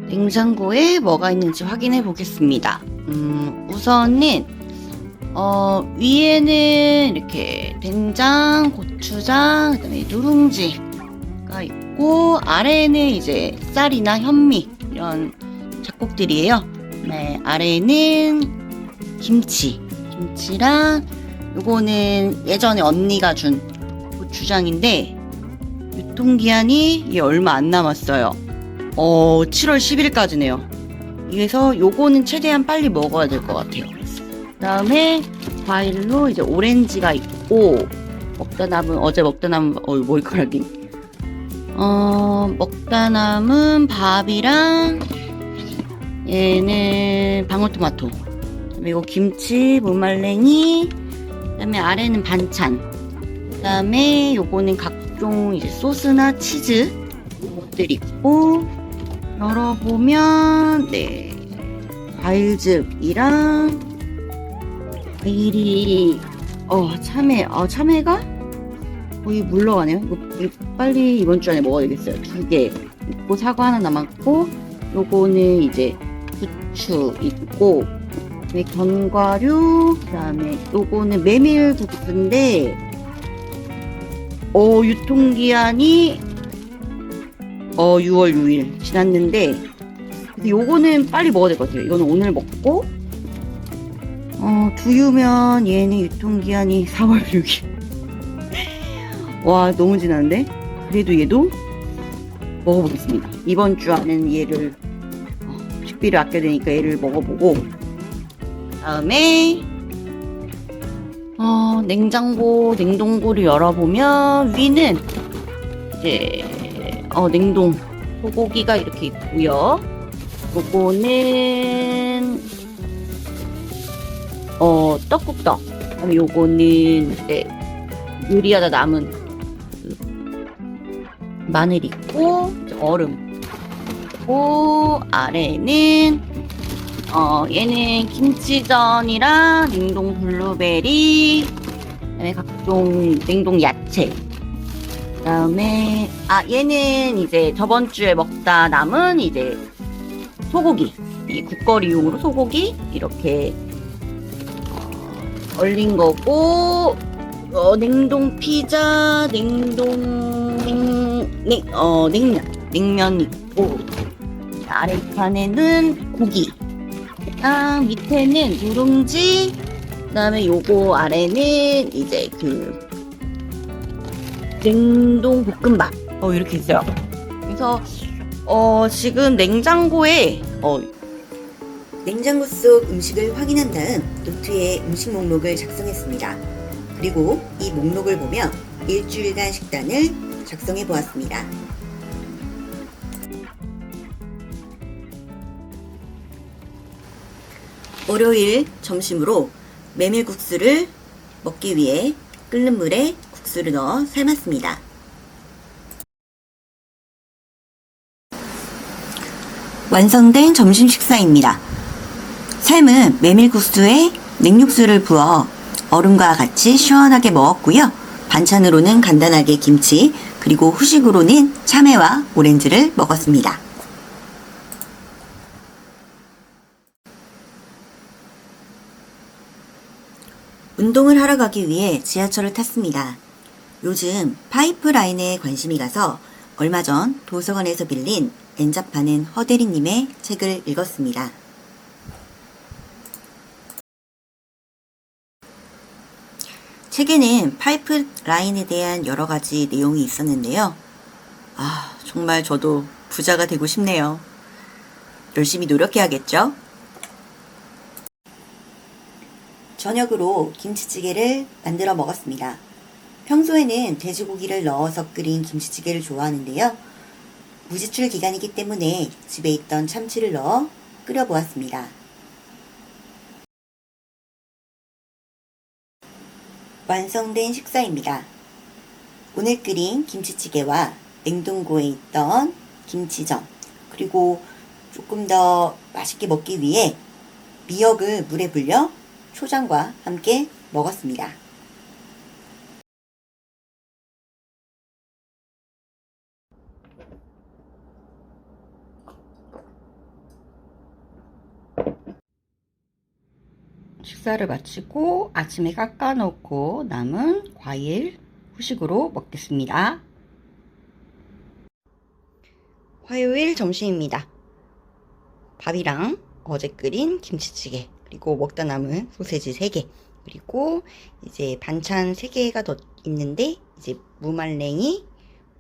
냉장고에 뭐가 있는지 확인해 보겠습니다. 우선은 위에는 이렇게 된장, 고추장, 그다음에 누룽지가 있고 아래에는 이제 쌀이나 현미 이런 잡곡들이에요. 네, 아래에는 김치랑 요거는 예전에 언니가 준 고추장인데 유통기한이 이게 얼마 안 남았어요. 7월 10일까지네요. 그래서 요거는 최대한 빨리 먹어야 될 것 같아요. 그 다음에 과일로 이제 오렌지가 있고, 어제 먹다 남은, 머리카락이. 먹다 남은 밥이랑, 얘는 방울토마토. 그다음에 이거 김치, 무말랭이, 그 다음에 아래는 반찬. 그 다음에 요거는 각종 이제 소스나 치즈, 것들 있고, 열어보면, 네. 과일즙이랑, 과일이, 참외가 거의 물러가네요. 이거 빨리 이번 주 안에 먹어야 되겠어요. 2개. 있고, 사과 하나 남았고, 요거는 이제 부추 있고, 견과류, 그 다음에 요거는 메밀국수인데, 유통기한이 6월 6일 지났는데 요거는 빨리 먹어야 될 것 같아요. 이거는 오늘 먹고 두유면 얘는 유통기한이 4월 6일 와 너무 지났는데 그래도 얘도 먹어보겠습니다. 이번 주 안에는 얘를 식비를 아껴야 되니까 얘를 먹어보고 그 다음에 냉동고를 열어보면 위는 이제 냉동 소고기가 이렇게 있고요. 요거는 떡국떡. 그다음에 요거는 이제 요리하다 남은 마늘 있고 얼음. 그리고 아래는 얘는 김치전이랑 냉동 블루베리, 그다음에 각종 냉동 야채. 그다음에 얘는 이제 저번 주에 먹다 남은 이제 소고기, 이 국거리용으로 소고기 이렇게 얼린 거고, 냉동 피자, 냉면 있고, 아래 판에는 고기, 밑에는 누룽지, 그다음에 요거 아래는 이제 냉동 볶음밥 이렇게 있어요. 그래서 지금 냉장고에 냉장고 속 음식을 확인한 다음 노트에 음식 목록을 작성했습니다. 그리고 이 목록을 보며 일주일간 식단을 작성해 보았습니다. 월요일 점심으로 메밀국수를 먹기 위해 끓는 물에 국수를 넣어 삶았습니다. 완성된 점심 식사입니다. 삶은 메밀국수에 냉육수를 부어 얼음과 같이 시원하게 먹었고요. 반찬으로는 간단하게 김치, 그리고 후식으로는 참외와 오렌지를 먹었습니다. 운동을 하러 가기 위해 지하철을 탔습니다. 요즘 파이프라인에 관심이 가서 얼마 전 도서관에서 빌린 엔잡하는 허대리님의 책을 읽었습니다. 책에는 파이프라인에 대한 여러 가지 내용이 있었는데요. 정말 저도 부자가 되고 싶네요. 열심히 노력해야겠죠? 저녁으로 김치찌개를 만들어 먹었습니다. 평소에는 돼지고기를 넣어서 끓인 김치찌개를 좋아하는데요. 무지출 기간이기 때문에 집에 있던 참치를 넣어 끓여보았습니다. 완성된 식사입니다. 오늘 끓인 김치찌개와 냉동고에 있던 김치전, 그리고 조금 더 맛있게 먹기 위해 미역을 물에 불려 초장과 함께 먹었습니다. 식사를 마치고 아침에 깎아 놓고 남은 과일 후식으로 먹겠습니다. 화요일 점심입니다. 밥이랑 어제 끓인 김치찌개, 그리고 먹다 남은 소세지 3개, 그리고 이제 반찬 3개가 더 있는데, 이제 무말랭이,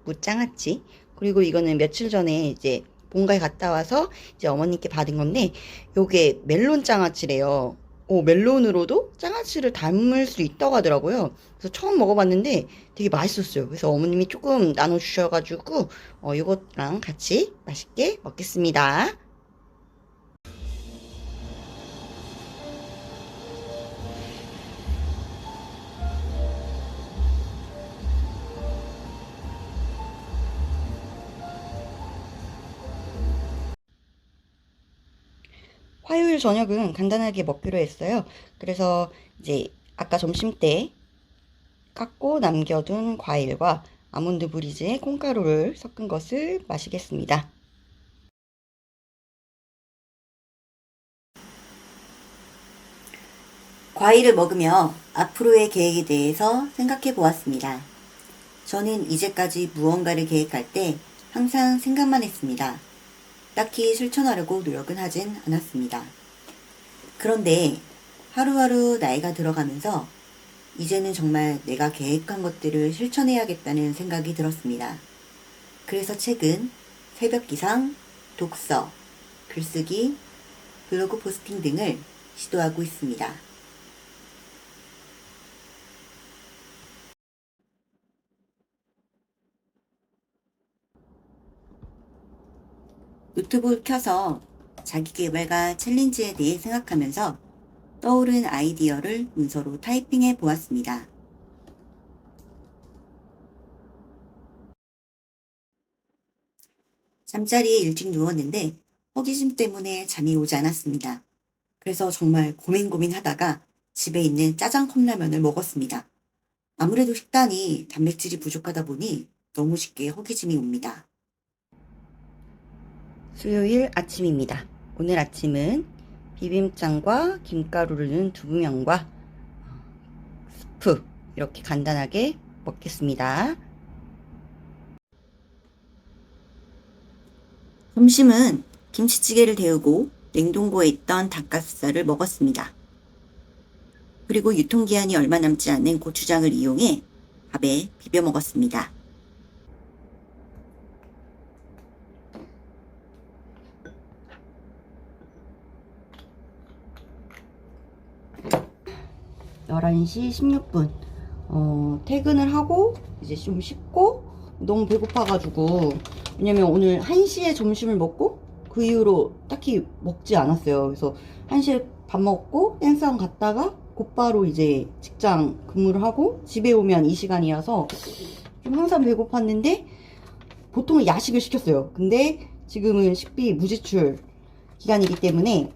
무장아찌, 그리고 이거는 며칠 전에 이제 본가에 갔다 와서 이제 어머님께 받은 건데, 요게 멜론 장아찌래요. 멜론으로도 장아찌를 담을 수 있다고 하더라고요. 그래서 처음 먹어봤는데 되게 맛있었어요. 그래서 어머님이 조금 나눠주셔가지고 이것랑 같이 맛있게 먹겠습니다. 화요일 저녁은 간단하게 먹기로 했어요. 그래서 이제 아까 점심 때 깎고 남겨둔 과일과 아몬드 브리즈에 콩가루를 섞은 것을 마시겠습니다. 과일을 먹으며 앞으로의 계획에 대해서 생각해 보았습니다. 저는 이제까지 무언가를 계획할 때 항상 생각만 했습니다. 딱히 실천하려고 노력은 하진 않았습니다. 그런데 하루하루 나이가 들어가면서 이제는 정말 내가 계획한 것들을 실천해야겠다는 생각이 들었습니다. 그래서 최근 새벽 기상, 독서, 글쓰기, 블로그 포스팅 등을 시도하고 있습니다. 노트북을 켜서 자기계발과 챌린지에 대해 생각하면서 떠오른 아이디어를 문서로 타이핑해 보았습니다. 잠자리에 일찍 누웠는데 허기짐 때문에 잠이 오지 않았습니다. 그래서 정말 고민하다가 집에 있는 짜장 컵라면을 먹었습니다. 아무래도 식단이 단백질이 부족하다 보니 너무 쉽게 허기짐이 옵니다. 수요일 아침입니다. 오늘 아침은 비빔장과 김가루를 넣은 두부면과 스프 이렇게 간단하게 먹겠습니다. 점심은 김치찌개를 데우고 냉동고에 있던 닭가슴살을 먹었습니다. 그리고 유통기한이 얼마 남지 않은 고추장을 이용해 밥에 비벼 먹었습니다. (11시 16분) 퇴근을 하고 이제 좀 씻고 너무 배고파가지고, 왜냐면 오늘 1시에 점심을 먹고 그 이후로 딱히 먹지 않았어요. 그래서 1시에 밥 먹고 댄스장 갔다가 곧바로 이제 직장 근무를 하고 집에 오면 이 시간이어서 좀 항상 배고팠는데 보통은 야식을 시켰어요. 근데 지금은 식비 무지출 기간이기 때문에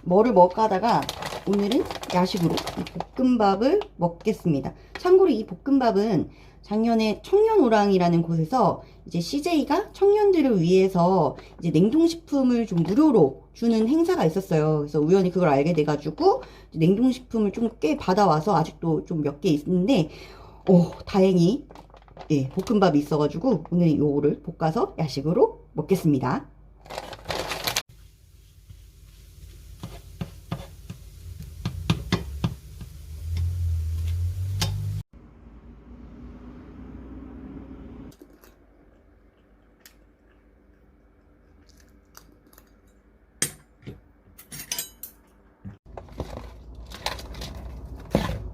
뭐를 먹을까 하다가 오늘은 야식으로 이 볶음밥을 먹겠습니다. 참고로 이 볶음밥은 작년에 청년오랑이라는 곳에서 이제 CJ가 청년들을 위해서 이제 냉동식품을 좀 무료로 주는 행사가 있었어요. 그래서 우연히 그걸 알게 돼가지고 냉동식품을 좀 꽤 받아와서 아직도 좀 몇 개 있는데, 다행히 볶음밥이 있어가지고 오늘 요거를 볶아서 야식으로 먹겠습니다.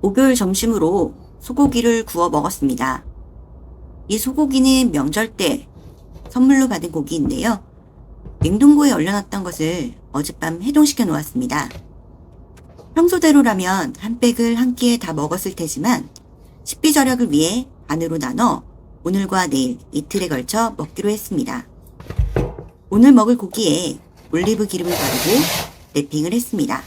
목요일 점심으로 소고기를 구워 먹었습니다. 이 소고기는 명절 때 선물로 받은 고기인데요. 냉동고에 얼려놨던 것을 어젯밤 해동시켜 놓았습니다. 평소대로라면 한 팩을 한 끼에 다 먹었을 테지만 식비 절약을 위해 반으로 나눠 오늘과 내일 이틀에 걸쳐 먹기로 했습니다. 오늘 먹을 고기에 올리브 기름을 바르고 랩핑을 했습니다.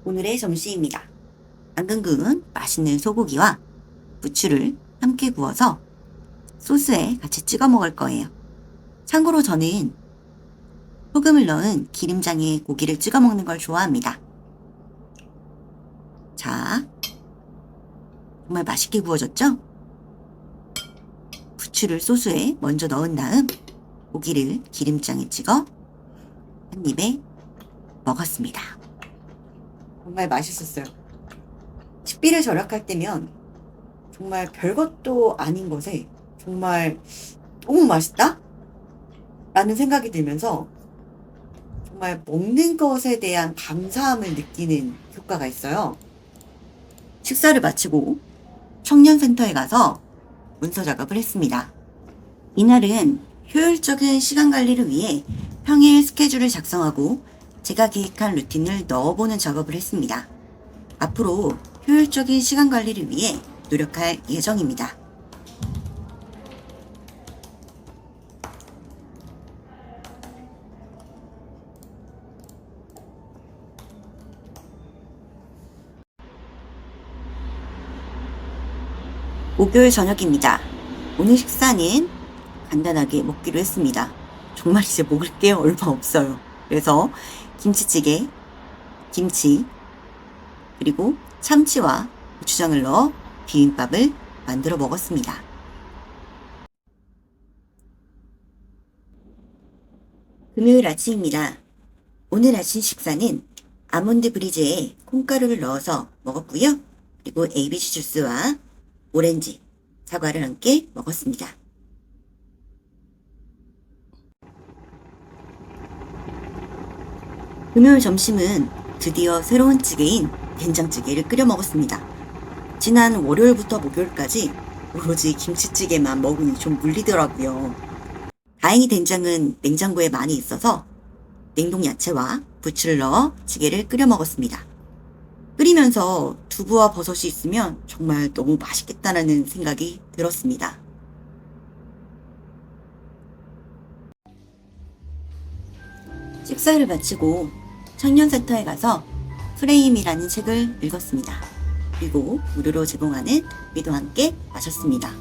오늘의 점심입니다. 방금 구운 맛있는 소고기와 부추를 함께 구워서 소스에 같이 찍어 먹을 거예요. 참고로 저는 소금을 넣은 기름장에 고기를 찍어 먹는 걸 좋아합니다. 자, 정말 맛있게 구워졌죠? 부추를 소스에 먼저 넣은 다음 고기를 기름장에 찍어 한 입에 먹었습니다. 정말 맛있었어요. 식비를 절약할 때면 정말 별것도 아닌 것에 정말 너무 맛있다? 라는 생각이 들면서 정말 먹는 것에 대한 감사함을 느끼는 효과가 있어요. 식사를 마치고 청년센터에 가서 문서 작업을 했습니다. 이날은 효율적인 시간 관리를 위해 평일 스케줄을 작성하고 제가 계획한 루틴을 넣어보는 작업을 했습니다. 앞으로 효율적인 시간 관리를 위해 노력할 예정입니다. 목요일 저녁입니다. 오늘 식사는 간단하게 먹기로 했습니다. 정말 이제 먹을 게 얼마 없어요. 그래서 김치찌개, 김치, 그리고 참치와 고추장을 넣어 비빔밥을 만들어 먹었습니다. 금요일 아침입니다. 오늘 아침 식사는 아몬드 브리즈에 콩가루를 넣어서 먹었고요. 그리고 ABC 주스와 오렌지, 사과를 함께 먹었습니다. 금요일 점심은 드디어 새로운 찌개인 된장찌개를 끓여 먹었습니다. 지난 월요일부터 목요일까지 오로지 김치찌개만 먹으니 좀 물리더라고요. 다행히 된장은 냉장고에 많이 있어서 냉동 야채와 부추를 넣어 찌개를 끓여 먹었습니다. 끓이면서 두부와 버섯이 있으면 정말 너무 맛있겠다라는 생각이 들었습니다. 식사를 마치고 청년센터에 가서 프레임이라는 책을 읽었습니다. 그리고 무료로 제공하는 커피도 함께 마셨습니다.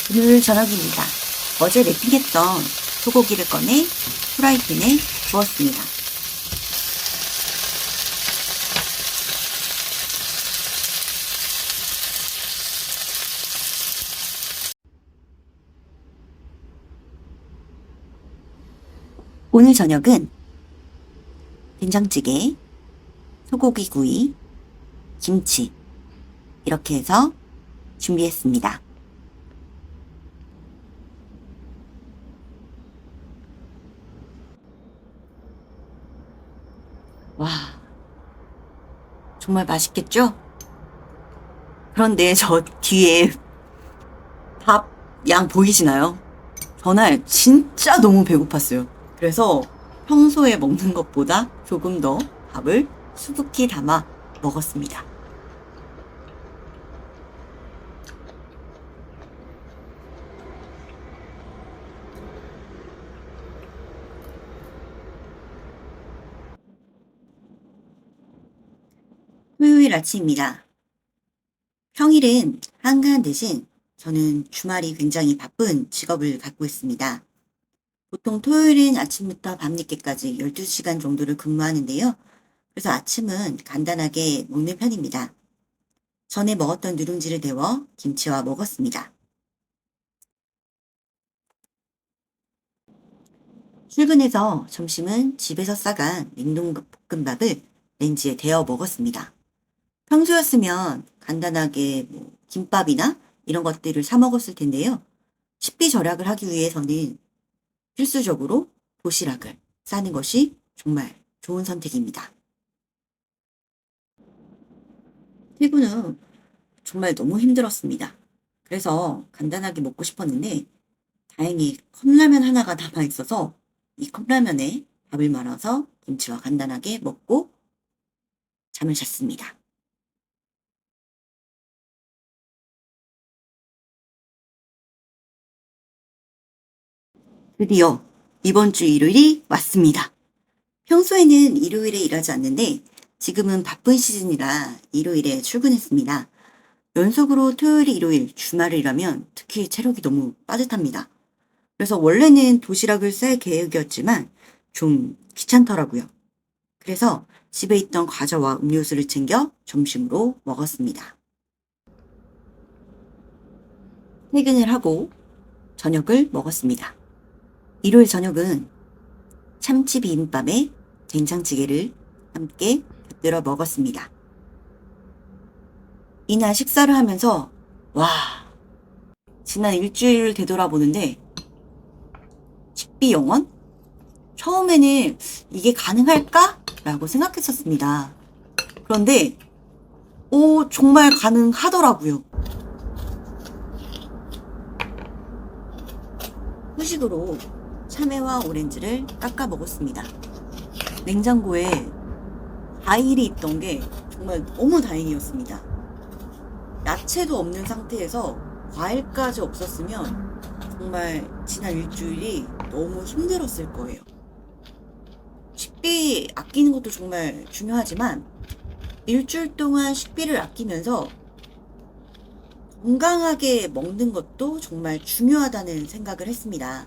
금요일 저녁입니다. 어제 랩핑했던 소고기를 꺼내 프라이팬에 구웠습니다. 오늘 저녁은 된장찌개, 소고기 구이, 김치 이렇게 해서 준비했습니다. 와, 정말 맛있겠죠? 그런데 저 뒤에 밥 양 보이시나요? 전날 진짜 너무 배고팠어요. 그래서 평소에 먹는 것보다 조금 더 밥을 수북히 담아 먹었습니다. 토요일 아침입니다. 평일은 한가한 대신 저는 주말이 굉장히 바쁜 직업을 갖고 있습니다. 보통 토요일은 아침부터 밤늦게까지 12시간 정도를 근무하는데요. 그래서 아침은 간단하게 먹는 편입니다. 전에 먹었던 누룽지를 데워 김치와 먹었습니다. 출근해서 점심은 집에서 싸간 냉동 볶음밥을 렌지에 데워 먹었습니다. 평소였으면 간단하게 김밥이나 이런 것들을 사 먹었을 텐데요. 식비 절약을 하기 위해서는 필수적으로 도시락을 싸는 것이 정말 좋은 선택입니다. 퇴근 후 정말 너무 힘들었습니다. 그래서 간단하게 먹고 싶었는데 다행히 컵라면 하나가 남아 있어서 이 컵라면에 밥을 말아서 김치와 간단하게 먹고 잠을 잤습니다. 드디어 이번 주 일요일이 왔습니다. 평소에는 일요일에 일하지 않는데 지금은 바쁜 시즌이라 일요일에 출근했습니다. 연속으로 토요일, 일요일, 주말을 일하면 특히 체력이 너무 빠듯합니다. 그래서 원래는 도시락을 쌀 계획이었지만 좀 귀찮더라고요. 그래서 집에 있던 과자와 음료수를 챙겨 점심으로 먹었습니다. 퇴근을 하고 저녁을 먹었습니다. 일요일 저녁은 참치 비빔밥에 된장찌개를 함께 곁들여 먹었습니다. 이날 식사를 하면서 지난 일주일을 되돌아보는데 식비 영원? 처음에는 이게 가능할까? 라고 생각했었습니다. 그런데 정말 가능하더라고요. 후식으로 참외와 오렌지를 깎아 먹었습니다. 냉장고에 과일이 있던 게 정말 너무 다행이었습니다. 야채도 없는 상태에서 과일까지 없었으면 정말 지난 일주일이 너무 힘들었을 거예요. 식비 아끼는 것도 정말 중요하지만 일주일 동안 식비를 아끼면서 건강하게 먹는 것도 정말 중요하다는 생각을 했습니다.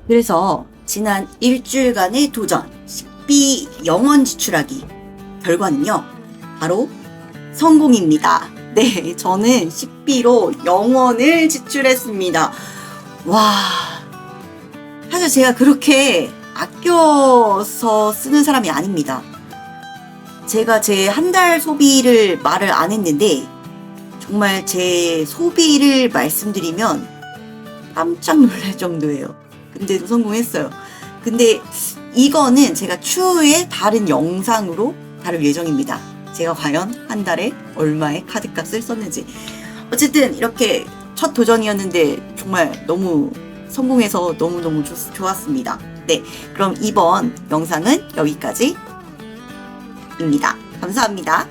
그래서 지난 일주일간의 도전, 식비 영원 지출하기 결과는요, 바로 성공입니다. 네, 저는 식비로 영원을 지출했습니다. 사실 제가 그렇게 아껴서 쓰는 사람이 아닙니다. 제가 제 한 달 소비를 말을 안 했는데 정말 제 소비를 말씀드리면 깜짝 놀랄 정도예요. 근데도 성공했어요. 근데 이거는 제가 추후에 다른 영상으로 다룰 예정입니다. 제가 과연 한 달에 얼마의 카드값을 썼는지. 어쨌든 이렇게 첫 도전이었는데 정말 너무 성공해서 너무너무 좋았습니다. 네, 그럼 이번 영상은 여기까지입니다. 감사합니다.